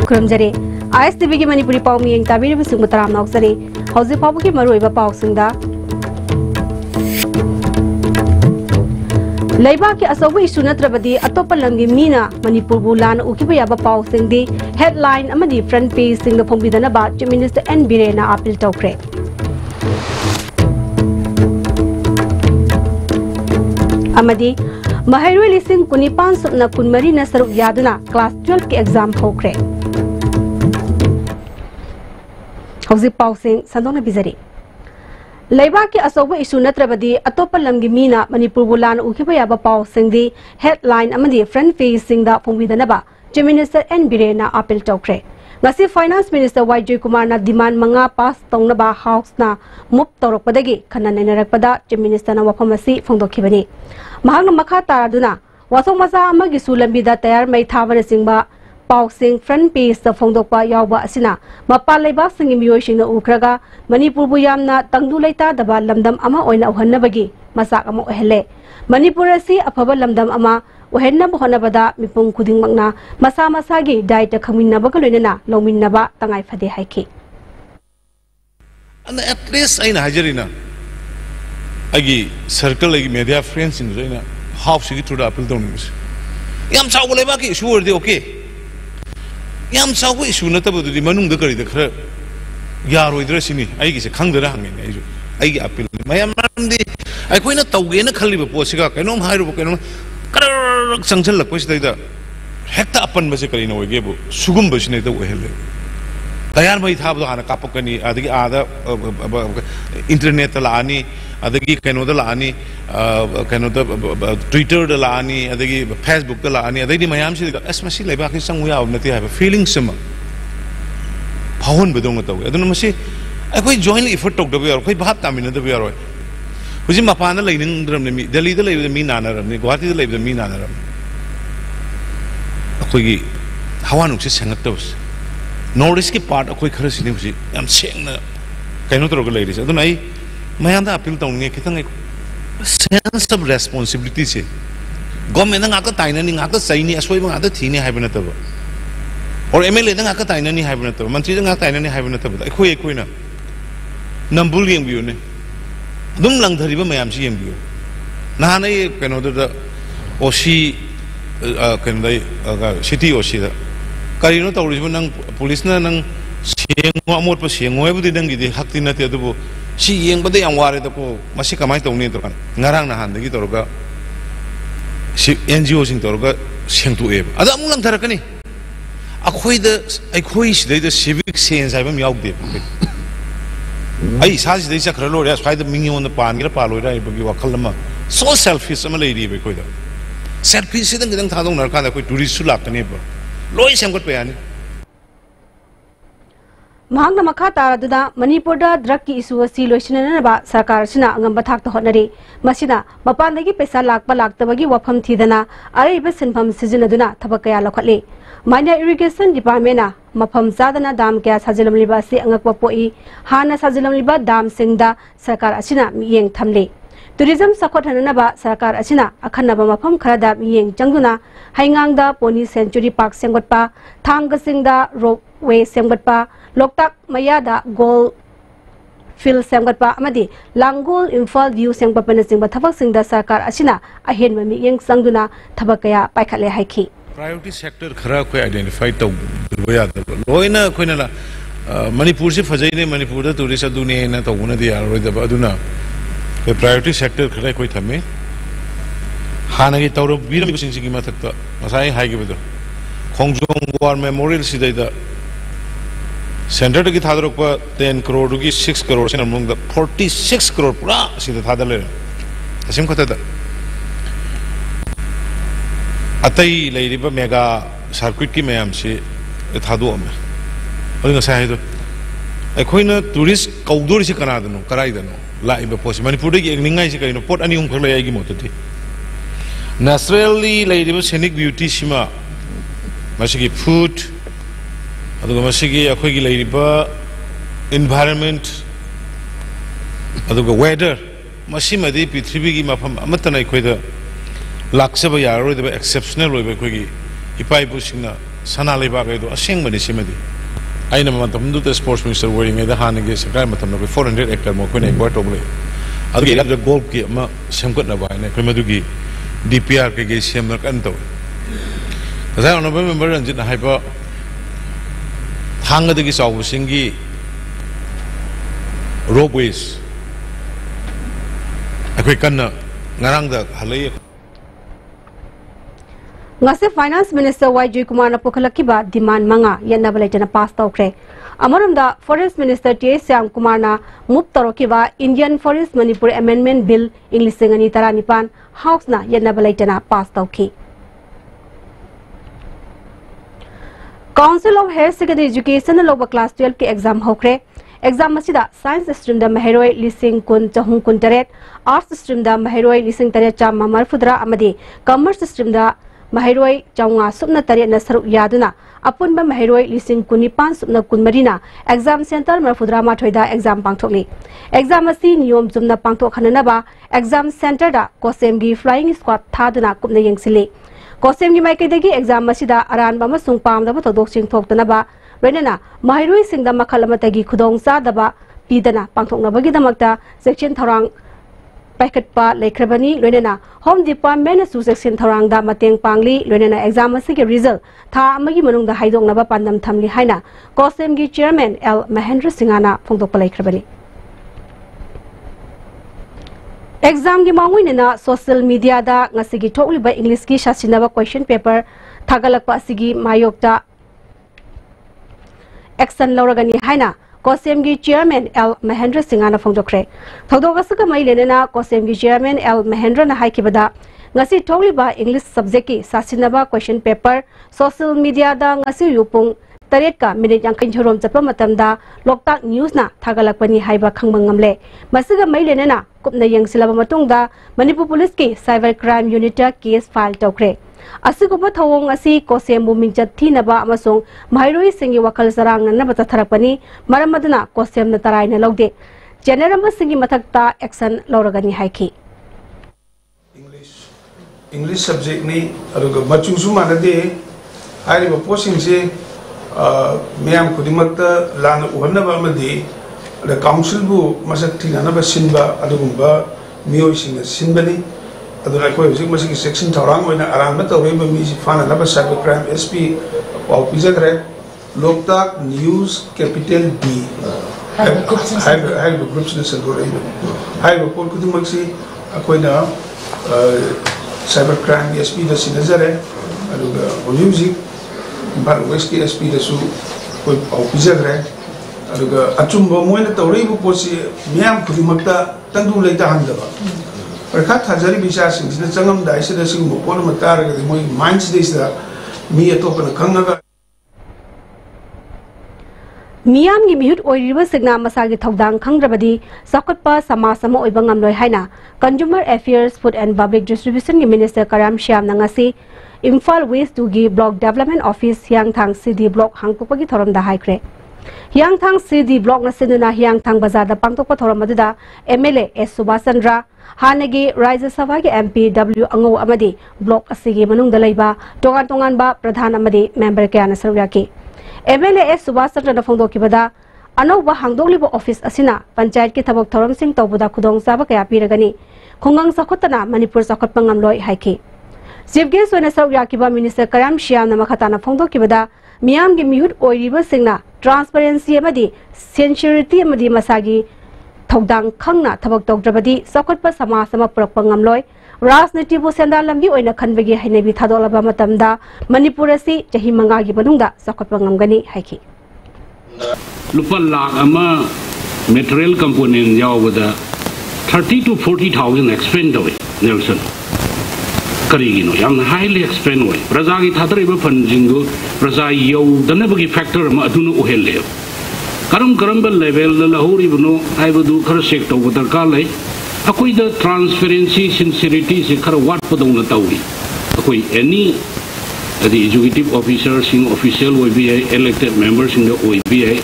खुरमजरे ISTV की मणिपुरी पाव मियंग ताबीर बिसुंग तराम नौजरे हौजे पाव की मरुइबा पाव सिंगदा लैबा के असौब इशू नत्रबदी अतोप लंगी मीना मणिपुर बु लान उकिबा याबा पाव सिंगदी हेडलाइन अमदी फ्रंट पेज सिंग फोंबिदनबा चीफ मिनिस्टर एन बिरेना अपील तौखरे अमदी महैरुई लिसिंग कुनिपान सुपना कुनमरी न सरुक यादुना क्लास 12 के एग्जाम होखरे हौजी पाव सिंग संदोंग बिजरी लैबा के असौब इशू नत्रबदी अतोप लंगी मीना मणिपुर बु लान उकिबा याबा पाव सिंगदी हेडलाइन अमदी फ्रंट पेज सिंगदा फोंबिदनबा चीफ मिनिस्टर एन बिरेना अपील तौखरे ngasi finance minister YJ Kumar na demand manga pass tongnaba house na mup torokpadagi khana nainarakpada chief minister na wafam asi phongdokhibani mahang makha taraduna wasong masa amagi sulambi da tayar mai thawana singba paw sing front page da phongdokpa yawba asina mapa leiba singi miyoi singna ukraga manipur bu yamna tangdu leita daba lamdam ama oina uhannabagi masak ama ohele manipur asi afaba lamdam ama वहेन्ना बहनबदा मिपुंग खुदिंगमंगना मसा मसागी diet खमिन्नबग लोइनना लौमिन्नबा तंगाइ फदे हाइखि and at least aina hajarina agi circle agi media friends in joina half sigi to the appeal donis yam chaw leba ki issue de okay yam chaw ko issue na tabu di manung da kari da khara yaroi dra sini aigi se khangdara hangin ai aigi appeal mayam namdi ai koina tawge na khaliba posiga kainom hairu kainom संचल लक्ष्य हेक्ट अपन बसे कहीं होगेबू सुगुम बसने ओहले तैयार मई था हाँ कापकनी आदा internet लानी कहोद लानी कहोद ट्विटर लानी फेसबुक लानी मैम से अस लेबा चंगू याब नते फीलिंग्स फाउनबदौन तौर अखोई जॉइंट इफर्ट तौदब यार भाव तामीनदब यार हुजी मपान लेनिंद्रमने मी दिल्ली द लेबद मी नानरमने गुवाहाटी द लेबद मी नानरमने अखोगी हवा नुक्से सेंगतबस नॉर्थ ईस्ट की पार्ट अखोई खर सिने हुजी याम सेंगना कइनो तरग लेरिस अदुन आई मयांदा अपील तौने खितंग सेंस ऑफ रेस्पॉन्सिबिलिटी से government ngaka tainani ngaka saini asoi ngaka thini haibna taba or MLA ngaka tainani haibna taba मंत्री ngaka tainani haibna taba अखोई अखोइना नंबुल येंबियो ने दुम लंगधरीब मैम से येंबियो नहाने कहोद ओसी सिटी ओसी करीनो तौरीब नंग पुलिस नंग सेंगो अमोट सेंगोबुदी नंगी हक्ति नते अदुबु सी येंबदे याम वारे तको मसी कमाय तौनी तो ngarang nahandगी तौरगा NGO सिंग तौरगा सेंगतुएब अदा अमु लंगधरकनी अखोई सिदैद सिविक सेंस हाइबम याउदे आई साज दे चखर लोरे स्वाइद मिंगोन पानगिरा पालोइरा इबगी वखलमा सो सेल्फिश अमा लेरी बे कोइदा सेल्फिश सिदंग गिदंग थादों नरकादा कोइ टूरिस्ट लाकने ब लोइ सेमगत पेयानी महंग मखा तारदुदा मणिपुर दा ड्रग की इशू असि लोइसननबा सरकार सिना अंगम थाक तो होनरे मसिना मपानदगी पैसा लाकबा लाक्तबगी वफम थीदना अरेब सिनफम सिजनदुना थबक कया लखले माइनर इरिगेशन डिपार्टमेंट मफम चादना दाम क्या साजिलमलिबा से अंगकवा पोई हाना साजिलमलिबा दाम सिंगदा सरकार असिना मियेंग थमले टूरिज्म सखोथननबा सरकार असिना अखनबा मफम खरदा मियेंग चंगुना हाइंगांगदा पोनी सेंचुरी पार्क सेंगटपा थांगसिंगदा रोपवे सेंगटपा लोकताक मयादा गोल फिल सेंगटपा अमदी लांगोल इम्फाल व्यू सेंगपपन सिंगबा थबक सिंगदा सरकार असिना अहेन मियेंग संगुना थबक कया पाइखले हाइखि प्रायोरिटी सेक्टर खरा कोई आइडेंटिफाई तो लोइना कोइना मणिपुर से फजैने मणिपुर द टूरिस्ट अदुने ना तौना दि यारोइदब अदुना कोई प्रायोरिटी सेक्टर खरा कोई थमे हानागी तौर Veeram सिंसिगी मथकता Masai हाइगिबदो खोंगजोंग war memorial सिदैदा centre की थादरक 10 करोड़ की 6 करोड़ से नमंग 46 करोड़ पूरा सिदा थादले असिम खतदा अतई लेरिबा मेगा सर्किट की मैम से थादोअमे अदुना साइदो अखोइना टूरिस्ट कौदोर से कनादनो कराइदनो लाइबा पोस मणिपुर की एंगनिंगाइ से कइनो पोट अनिउम खले आइगी मोतति नेचुरली लेरिबा सेनिक ब्यूटी सिमा मसिगी फूड अदुगा मसिगी अखोइगी लेरिबा एनवायरनमेंट अदुगा वेदर मसिमदि पृथ्वी की मफम अमतना अखोइदा लाक्सब यारोइदब exceptional होइबा अखोइगी इपाइबुसिंगना sana leba ga do aseng mani simadi aina matam du the sports minister wearing the hanage sakar matam no 400 acre mo ko ne ko to bole agi the golf ki ma semkot na ba ne kemadu gi DPR ke ge sem kan to sai honorable member ranjit haipa hang gi saw singi roadways akoi kan ngarang da halai ngase finance minister YG Kumar na pokhlakiba demand manga yanna balaitana pass tawkre amaramda forest minister T Syam Kumar na mup tarokiba Indian Forest Manipur Amendment Bill English ngani taranipan house na yanna balaitana pass tawki Council of Higher Secondary Education loba class 12 ke exam hokre exam masida science stream da maheroi lising kun chahung kun taret arts stream da maheroi lising taret cham mamar fudra amadi commerce stream da maheroi chawnga supna taret na saru yaduna apunba maheroi lising kunipan supna kunmarina exam center marfudra ma thoida exam pangthokli exam asi niyom chumna pangthok khanana exam center da kosemgi flying squad thaduna kupna yengsili kosemgi maikaidagi exam masida aran ba masung pam da todok sing thoktana ba Renana, Mahirui Singda Makalamatagi Kudong Sadaba, Pidana, Pangtonabagi Damakta, Section Tarang, Packetpa, Lake Krabani, Renana, Home Department, Section Tarang da Mateng Pangli, Renana exam Siki result, Ta Magi Manung the Haidong Naba Pandam Tamli Haina, Kosemgi Chairman L. Mahendra Singhana, Pongtopa Lake Krabani. Exam Gimawinina, social media da, Nasigi totally by English ki Shasinaba question paper, Tagalakpa Sigi Mayokta. Action Loragani Haina, Kosemgi Chairman L. Mahendra Singhana Fongdokre. Todogasuka Mailenena, Kosemgi Chairman L. Mahendra Nahaikibada, Nasi Toliba English subject Sasinaba question paper, social media da Nasi Yupung, Taretka, Minute Yankin Jorom Zapamatamda, Loktak News na, Tagalakani Haiba Kangmangamle, Masiga Mailenena, Kupna Yang Silamamatungda, Manipur Police Cyber Crime Unit case file Tokre. Asiguba thawong asi kosem mumingchat thinaba amasong mairoi singi wakal sarang na bata tharapani maramaduna kosem na tarai na logde generama singi mathakta action loragani haiki English subject ni aruga machu su manade hari ba posing se meyam kudimakta lan uhanaba amadi the council bu masak thina ba sinba adugumba miyoi singa sinbani aduna ko hojik masi section tharang oina aram ta we ba mi fana na ba cyber crime SP au pizagre loktak news capital D hai groups ne sangore hai ba por kudu maksi akoina cyber crime SP da sinazare aduga music bar west SP da su ko au pizagre aduga achumba moina tawrei bu posi miam kudu makta tandu leita handaba Perkat hajari bisa sing sida changam dai sida sing mo pon matar ga moi minds de sida mi atop na khanga Miyam gi mihut oiriba signa masagi thodang khangrabadi sakotpa samasama oiba ngamloi haina Consumer Affairs Food and Public Distribution gi Minister Karam Shyam nangasi Imphal West to gi Block Development Office Hyangthang CD Block hangpokagi thoram da haikre Hyangthang CD Block na sinuna Hyangthang Bazar da pangtokpa thoram aduda MLA S Subhasandra Hanagi Rajya Sabha ki MP W Ango amadi block asigi manung dalaiba tongan ba pradhan amadi member kaya na saruyaki MLA S Subhasandra na phongdokibada anauba hangdoglibo office asina panchayat ki thabok thoram sing tawbuda khudong saba kaya piragani khungang sakhotana Manipur sakhotpa ngamloi haiki Chief Guest oina saruyakiba Minister Karam Shyam na makhatana phongdokibada miyam gi mihut oiriba singna transparency amadi sincerity amadi masagi Togdang Kangna Tabak Dogdrabadi, Sokotpa Sama Sama Propangamloy, Rasniti Busenda Lambi oina Kanvagi Hanebi Tadolaba Matamda, Manipurasi, Jahimangagi Banunda, Sokotpangangani Haiki. Lupa ama material component yawada 30 to 40,000 expend away, Nelson. Karigino, young highly expend away. Razagi Tatriba Panjingo, Razai Yo, the Nebagi factor Matunu Uhele. Karam level the Lahori Buno, I would do Karasek over the Kale. Akui the transparency, sincerity, Sikara what for the Unatawi. Akui any the executive officers in official OBA elected members in the OBA.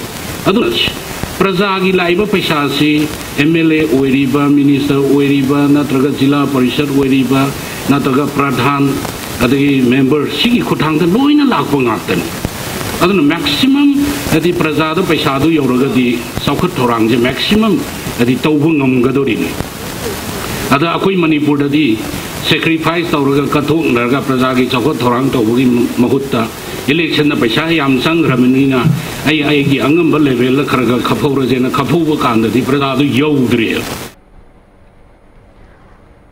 Others Prasagi Laiba Peshasi, MLA Oeriba, Minister Oeriba, Natraga Zilla Parishad Oeriba, Nataga Pradhan, adagi member sigi khutang da loina lakpa ngaktan aduna maximum adi praja da paisa du yoraga di saukhat thorang je maximum adi tawbu ngamgadori ni ada akoi manipur da di sacrifice tawraga kathok narga praja gi saukhat thorang tawbugi mahutta election na paisa yam sang raminina ai gi angam level la kharaga khaphaura je na khaphuba kan da di praja du yodri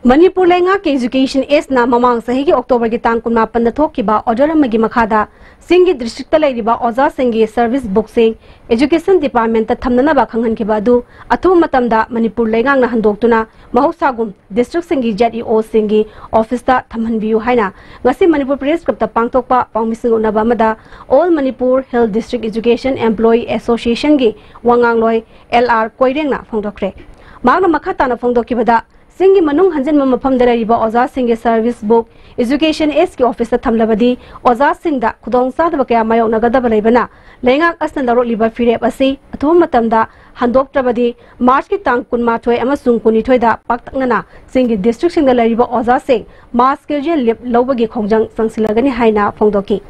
Manipur lenga ke education is na mamang sahi ki October ki tang kun mapan na thok ki ba order magi makhada singi district lai riba oza singi service book sing education department ta thamna na ba khanghan ki ba du athu matam da Manipur lenga na handok tuna mahusagum district singi JEO singi office ta thamhan biu haina ngasi Manipur press club ta pangtok pa pangmising na ba mada all Manipur Health District Education Employee Association gi wangang loi LR koireng na phongdokre magna makhata na phongdok ki bada singi manung hanjin mamapam da riba oza singi service book education s ki office thamlabadi oza singda khudong sa da kya mayo nagada balaibana lenga asna laro liba fire basi athum matamda handok trabadi march ki tang kunma thoi amasung kuni thoi da paktaknana singi district singda lariba oza sing mass ke lip lobagi khongjang sangsilagani haina phongdoki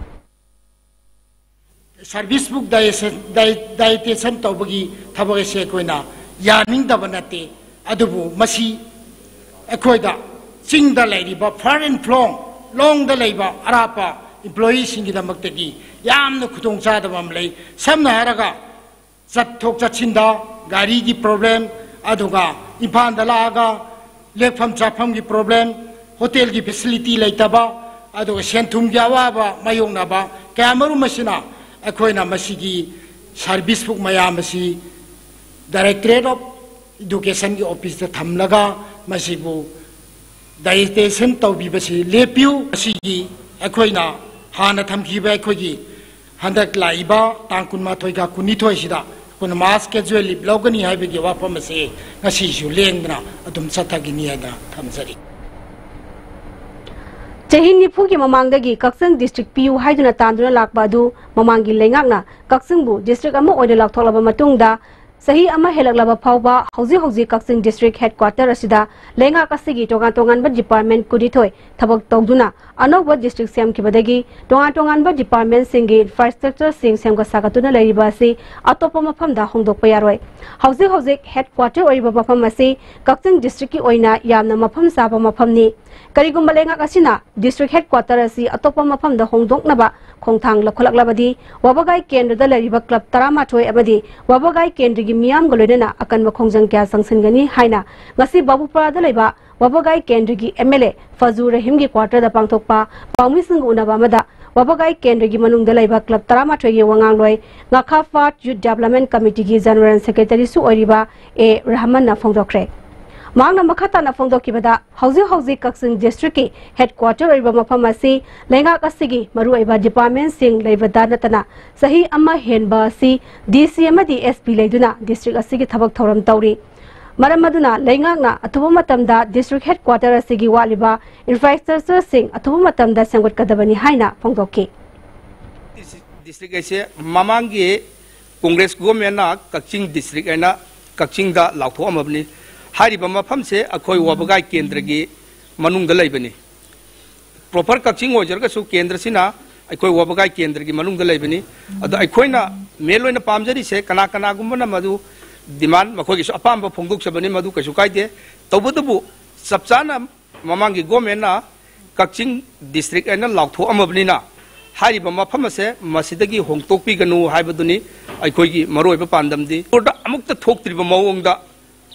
service book dietitian tawbagi thabage se koina yaning da banate adubu masi Ekoida, sing the lady, but far and long the labor, Arapa, employees in the Maktaki, Yam the Kutung Sadamley, Sam Haraga, Zatok Chinda, Garigi problem, Aduga, Ipan the Laga, Left from Japamgi problem, Hotel the facility like Taba, Adu Shentum Jawaba, Mayonaba, Kamaru Machina, Ekoina Masigi, Service book Mayamasi, Directorate of Education Office the Tamlaga. Masibu dietitian tawbibasi lepiu asigi akoina hana thamkiba akogi handak laiba tangkun ma thoiga kunithoi sida kun mas schedule logani haibegi wafam ase ngasi ju lengna adum sathagini ada thamsari Chahin nipu ki mamangdagi Kaksing district PU haiduna tanduna lakbadu mamangi lengakna Kaksing bu district ama oida laktholaba matungda Sahi ama helaklaba phawba hauji Kaksing district headquarter asida lenga kasigi tongan ba department kudithoi thabak tawduna anokba district sem kibadagi tongan ba department singi infrastructure sing sem ka sagatuna lariba si atopa mafamda hongdokpa yaroi hauji headquarter oiba mafam asi Kaksing district ki oina yamna mafam saba mafamni karigumba lenga kasina district headquarter asi atopa mafamda hongdoknaba khongthang lakholaklabadi wabagai kendra da lariba club taramathoi abadi wabagai kendra Miam Golodena akan makhongjang kya sangsangani haina ngasi babupara da laiba wabagai kendrigi MLA Fazur Rahim gi quarter da pangthokpa pawmising unaba mada wabagai kendrigi manung da laiba club tarama thoye wangang loi ngakha fat youth development committee gi general secretary su oriba A Rahman na phongdokre Mangna makhata na phongdoki bada hauji Kaksing district ki headquarter oriba mafam asi lenga kasigi maru aiba department sing leiba danatana sahi ama henba si DC amadi SP leiduna district asigi thabak thoram tawri maram maduna lenga na athuba matamda district headquarter asigi waliba infrastructure sing athuba matamda sangwat kadabani haina phongdoki district ase mamangi congress government na Kaksing district aina Kaksing da lautho amabni Hariba mafam se akhoi wabagai kendra gi manung da laibani proper Kaksing ojar ka su kendra sina akhoi wabagai kendra gi manung da laibani adu akhoina meloina pamjari se kana gumna madu demand makhoi gi su apam phongduk sabani madu ka su kaide tawbudu sabchana mamangi government na Kaksing district aina lautho amabni na hariba mafam se masidagi hongtokpi ganu haibaduni akhoi gi maroi ba pandamdi orda amukta thoktriba mawongda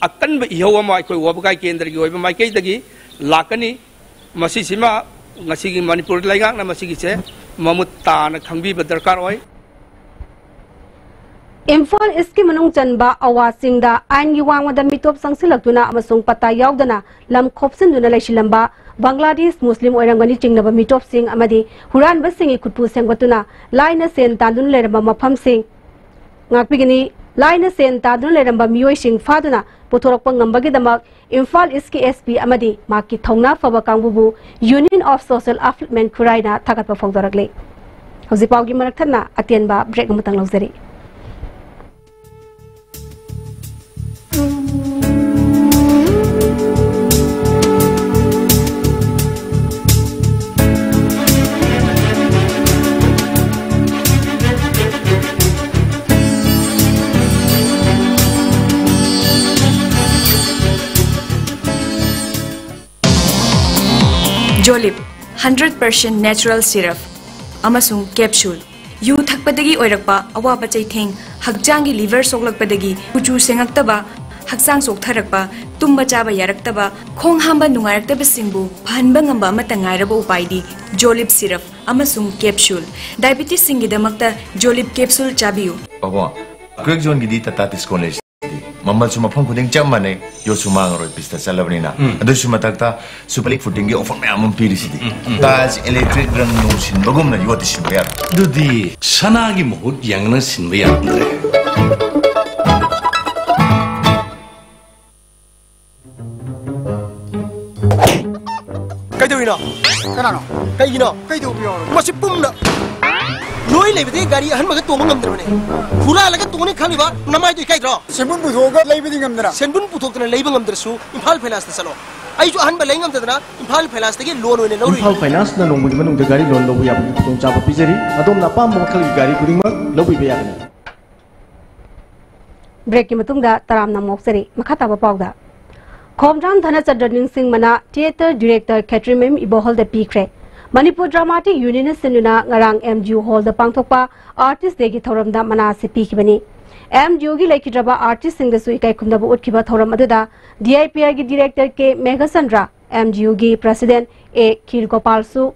akan ba ihaw ma koi wabagai kendra gi oiba maikai dagi lakani masi sima ngasi gi Manipur laiga na masi gi se mamut ta na khangbi ba darkar oi Imphal iski manung chanba awasingda ain gi wangwada mitop sangsilaktuna amasung pata yaudana lam khopsin duna laishilamba Bangladesh Muslim oirangani chingnaba mitop sing amadi huran basingi khutpu sengwatuna laina sen tandun leramba mafam sing ngakpigini Laina sen tadun leramba mioi sing faduna puthorokpa ngambagi Imphal iski SP amadi maki thongna faba kangbubu Union of Social Upliftment Khuraina thagatpa phongdorakle Hoji pawgi marakthana atienba break amutang lauzari 100% natural syrup amasung capsule yu thakpadagi oirakpa awaba chaitheng hakjangi liver soklakpadagi kuchu sengaktaba haksang soktharakpa tumba chaba yaraktaba khong hamba nungaraktaba singbu phanba ngamba amata ngairaba upaidi jolib syrup amasung capsule diabetes singidamakta jolib capsule chabiu baba quick zone gidi tata college mamal suma phang khuding chamane yo sumang roi pista salabnina adu suma takta supalik footing gi offer me amam pirisidi gas electric rang no sin bagum na yoti sin bayar dudi sanagi mohut yangna sin bayar andre Kaidowino kanano kaigino kaidu biyo masipumna loi lebede gari ahan maga tong ngamdrone khura laga tongni khaniba namai doi kaidro senbun puthoga leibedi ngamdra senbun puthokna leiba ngamdrasu imphal finance salo ai ju ahan ba lei ngamdra imphal finance tege loan oine lori imphal finance na nongmudi manung de gari loan lobu yabni tong chaba pijeri adom na pam makhal gari kudingma lobu be yabni break ki matungda taram na moksari makhata ba pawda khomjang thana chadning sing mana theater director Catherine Ibohol de pikre Manipur Dramatic Union Sinuna ngarang MGU Hall the pangthokpa artist degi thoramda mana se pikibani MGU gi laikidraba artist sing de sui kai khumdabu utkiba thoram aduda DIPI gi director K Meghasandra MGU gi president A Kirgopal su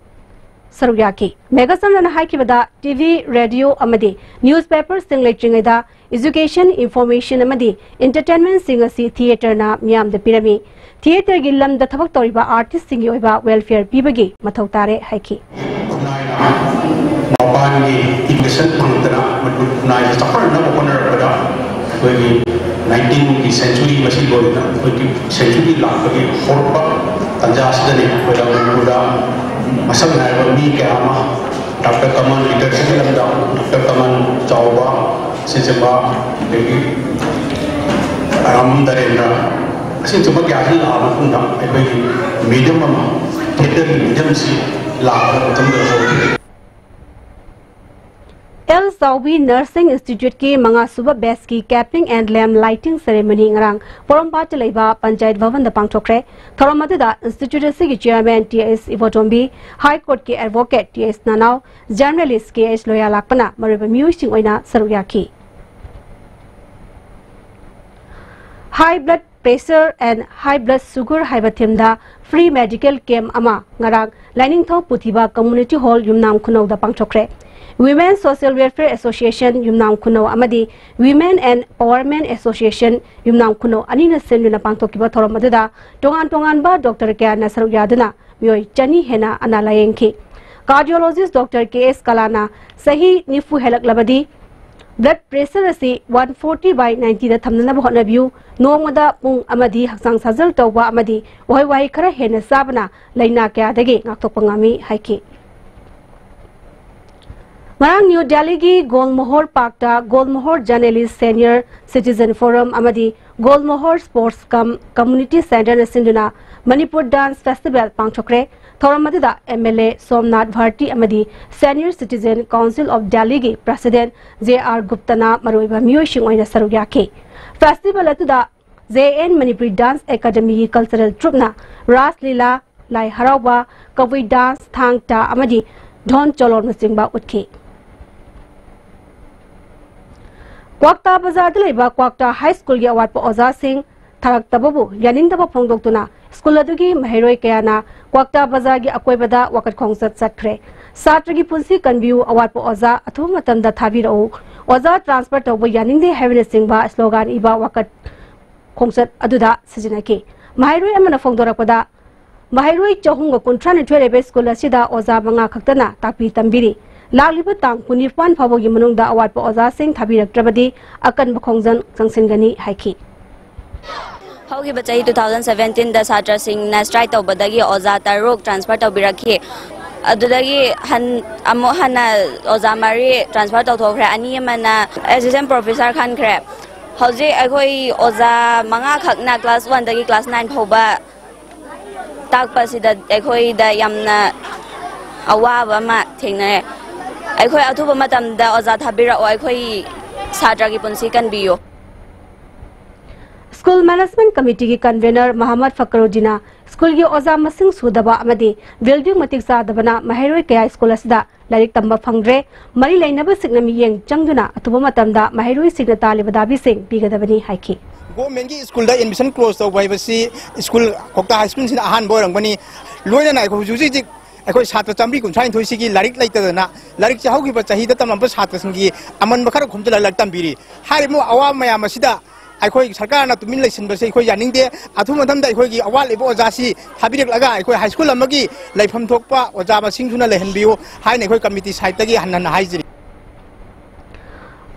Saruyaki Meghasandra na haikibada TV radio amadi newspaper sing lecturing da education information amadi entertainment sing asi theater na miam de pirami theater gi lam da thabak toriba artist sing yoiba welfare pibagi mathau tare haiki mapani education pangtana nai safar na opener bada koi 19th century masi bolna koi century la koi horpa tanjas dane bada buda masal na mi ke ama Dr. Kaman leadership lamda Dr. Kaman chawba sejaba degi aram darena asin chuba kya hi la ma kunda ai medium ma theater medium si la chamda so El Sawi Nursing Institute ki manga suba best ki capping and lamp lighting ceremony ngarang porompa chalaiba panchayat bhavan da pangthokre thoramadu da institute se ki chairman TS Ivotombi high court ki advocate TS Nanau journalist KS Loya Lakpana mariba music oina saruyaki high blood pressure and high blood sugar haibathimda free medical camp ama ngarang lining thau puthiba community hall yumnam khunau da pangthokre Women Social Welfare Association Yumnam Kuno Amadi Women and Empowerment Association Yumnam Kuno Anina Senduna Pangtokiba Thoramadada Tongan ba Dr. K. Nasaru Yadana Myoy Chani Hena Analayenki Cardiologist Dr. K.S. Kalana Sahi Nifu Helak Labadi Blood pressure asi 140/90 da thamna ba hona view nongmada pung amadi haksang sajal tawba amadi wai khara hena sabna laina kya dagi ngaktopangami haiki Marang New Delhi ki Golmohor Park ta Golmohor Journalist Senior Citizen Forum amadi Golmohor Sports Community Center na sinduna Manipur Dance Festival pangchokre thoramadida MLA Somnath Bharti amadi Senior Citizen Council of Delhi ki President JR Gupta na maroiba miyosing oina saruyaki Festival atuda JN Manipur Dance Academy Cultural Troupe na Ras Lila Lai Harawa Kawi Dance Thangta amadi Don Cholon Singba utki Kwakta Bazar Leba Kwakta High School gi awat po Oza Singh Tharak Tababu Yaning Taba Phongdoktuna School adugi Maheroi Kayana Kwakta Bazar gi akoibada wakat khongsat sakre Satra gi punsi kanbiu awat po Oza athu matam da thabiro Oza transfer to Yaning de Heaven Singba slogan iba wakat khongsat aduda sijinaki Maheroi amana phongdorakpada Maheroi Chahunga Kuntrani Twerebe School asida Oza manga khaktana takpi tambiri Lagliba tang punifan phabogi manungda awat po Oza Singh thabiraktrabadi akan bakhongjan changsingani haiki Hogi bachai 2017 da Satra Singh na strike tawbadagi Oza taruk transfer tawbirakhi adudagi han amo hana Oza mari transfer tawthokre ani mana assistant professor khan kre hoji akhoi Oza manga khakna class 1 dagi class 9 phoba takpasida akhoi da yamna awaba ma thengne akhoi athuba matamda Oza thabira akhoi Satra gi punsi kan biyo school management committee की convener Mohammad फकरुद्दीना school की ओजा मसिंग सुदबा अमदी building मतिक चादबना महरोई कया school असदा like तंबा फंग्रे मरी लेनब sign मियेंग चंगदुना अतुबा मतमदा महरोई सिग्न तालिब दाबी सिंग पिगदबनी हाइकी गवर्नमेंट की स्कूल एडमिशन क्लोज तौबसी स्कूल कोकता हाई स्कूल अहान बोरंगबनी लोइना हुजी अखोई छात्र चामरी कुंथ्राइन थोइसिगी लारिक लैतदना लारिक चाहौगिबा चाहिदा तमब छात्रसिंगी अमन खर खुमजला लाइक तंबिरी हारिमु अवा मयाम असिदा अखोई सरकार तुमिन लैसिनबसे अखोई यानिंगदे अथु मथमदा अखोई अवालेबो ओजासी थाबिरकलगा अखोई हाई स्कूल अमगी लैफम थोकपा ओजा मसिंगसुना लेहनबियो हाइन अखोई कमिटी साइडतगी हन्नन हाइजरी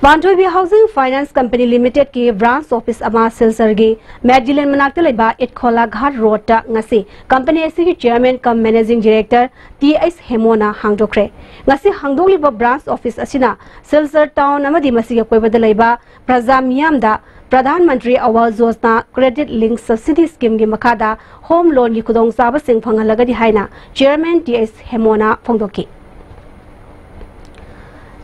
वांड्रोबी हाउसिंग फाइनेंस कंपनी लिमिटेड की ब्रांच ऑफिस अमा सिलसरगी मैगजिलेन मनाक्ता लेबा Itkhola Ghat road ngasi company की chairman cum managing director TS हेमोना हांगदोख्रे ngasi हांगदोलिबा ब्रांच ऑफिस असिना सिलसर टाउन अमदी मसिगे कोइबदा लेबा प्रजा मियामदा प्रधानमंत्री Awas Yojana credit link subsidy scheme की मखादा होम लोन की खुदोंग चाबा सिंह फंगलगदी हाइना चेयरमैन TS हेमोना फोंदोकी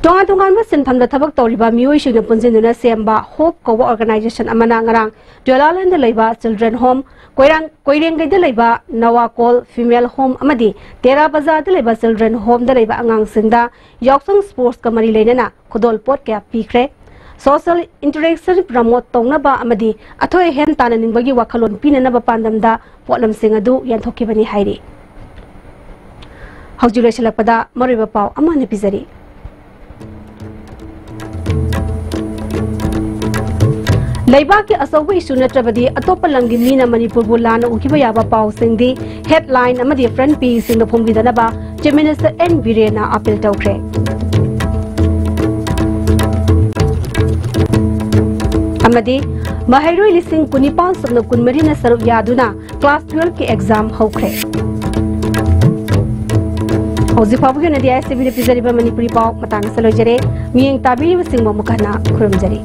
तोंगा तोंगान सिनफम थबक तौरिबा मियोइसिंग पुंजिनुना सेम्बा होप कौबा ऑर्गेनाइजेशन अमना ngarang जोलालैंड लेबा चिल्ड्रन होम कोइरेंगैद लेबा नवाकोल फीमेल होम अमदी तेरा बाजार लेबा चिल्ड्रन होम द लेबा अंगांगसिंदा याउसंग स्पोर्ट्स का मरी लेना खुदोल पोट क्या पीख्रे सोशल इंटरेक्शन प्रमोट तौनबा अमदी अथोय हेन ताननिंगबगी वाखलोन पिननबा पांदमदा पोटलमसिंग अदु यानथोकिबनी हाइरी हौजुलेसलपदा मरिबा पाव अमाने पिजरी लेबा के असौब इशू नत्रबदी अतोप लंगी मीना मणिपुर बु लान उखिबा याबा पाव सिंगदी हेडलाइन अमदी फ्रंट पेज सिंग फोंगिदनबा चीफ मिनिस्टर एन बीरेना अपील तौख्रे अमदी महरोई लिसिंग कुनिपाल सुन कुनमरीना सरुक यादुना क्लास 12 के एग्जाम हौख्रे हौजिक फाबुगे नदी ISTV पिजरिबा मणिपुरी पाव मतांग सलोजरे मियंग ताबीब सिंग मुखना खुरमजरी।